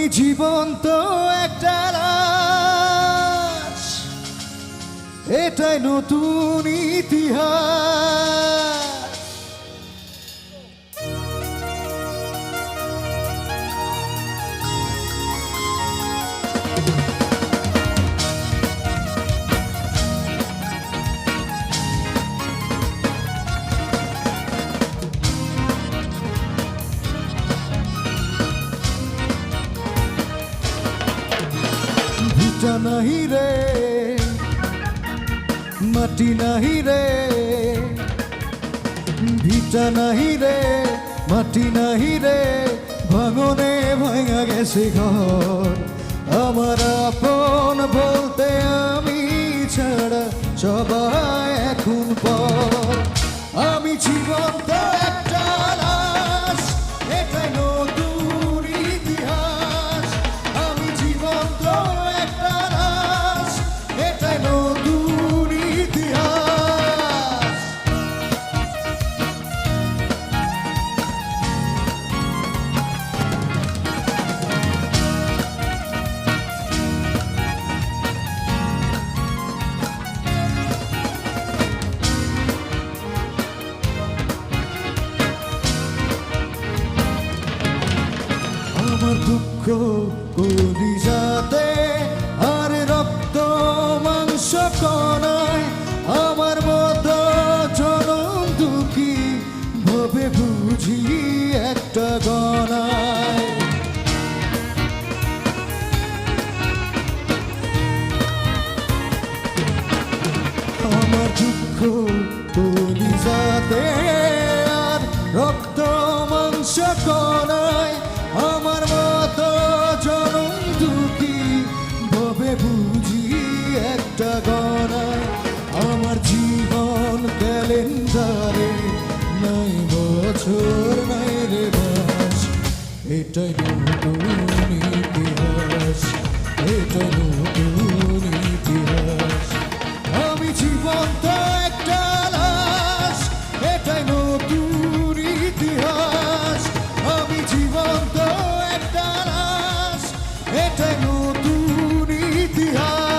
আমি জীবন্ত একটা লাশ, এটাই নতুন ইতিহাস। ভিটা নাহি রে, মাটি নাহি রে, ভিটা নাহি রে, মাটি নাহি রে, ভাঙনে ভাঙা গেছে ঘর। আমার আপন বলতে আমি ছাড়া সবাই এখন পর। আমি জীবন্ত একটা লাশ, এটাই নতুন ইতিহাস। আমি জীবন্ত একটা লাশ, এটাই নতুন ইতিহাস। আমার দুঃখ কলিজাতে আর রক্ত মাংস কণায়, আমার মতো জনম দুঃখী ভবে বুঝি একটা গণায়। আমার দুঃখ কলিজাতে আর রক্ত মাংস কণায়, আমার মতো জনম দুঃখী ভবে বুঝি একটা গণায়। আমার জীবন ক্যালেন্ডারে নাই বছর নাই রে মাস, এটাই নতুন ইতিহাস, এটাই নতুন ইতিহাস। আমি জীবন্ত একটা লাশ, এটাই নতুন ইতিহাস। আমি জীবন্ত একটা লাশ, এটাই নতুন ইতিহাস।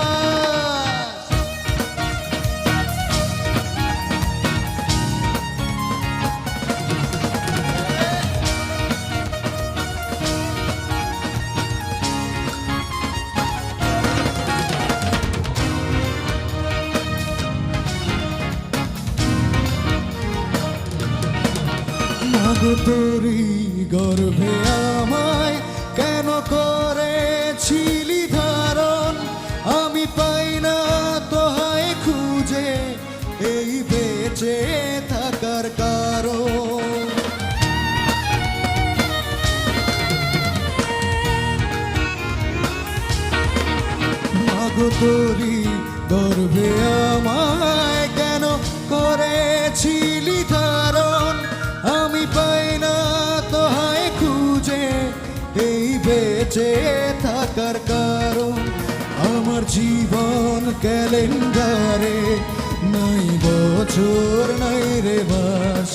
মাগো তোরি গর্ভে আমায় কেন করেছিলি ধারণ? আমি পাই না তোহায় খুঁজে এই বেঁচে থাকার কারণ। মাগো তোরি গর্ভে আমায় কেন করেছিলি ধারণ? আমি পাই না তোহায় খুঁজে এই বেঁচে থাকার কারণ। আমার জীবন ক্যালেন্ডারে নাই বছর নাই রে মাস,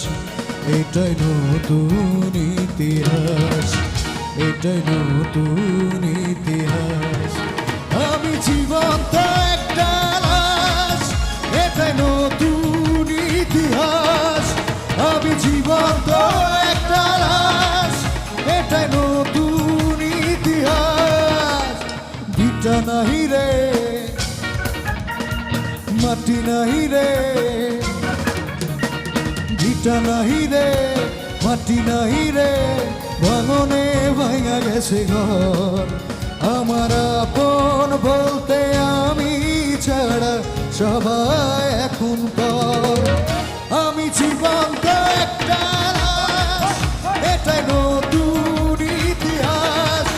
এটাই নতুন ইতিহাস, এটাই নতুন ইতিহাস। আমি জীবন্ত একটা লাশ, এটাই নতুন ইতিহাস। আমি জীবন্ত একটা লাশ, এটাই নতুন ইতিহাস। ভিটা নাহি রে, মাটি নাহি রে, ভিটা নাহি রে, মাটি নাহি রে, ভাঙনে ভাঙা গেছে ঘর। আমার আপন বলতে আমি ছাড়া সবাই এখন পর। আমি জীবন্ত একটা লাশ, এটাই নতুন ইতিহাস।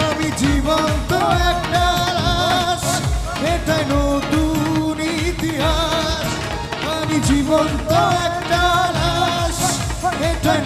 আমি জীবন্ত একটা লাশ, এটাই নতুন ইতিহাস। আমি জীবন্ত একটা লাশ, এটাই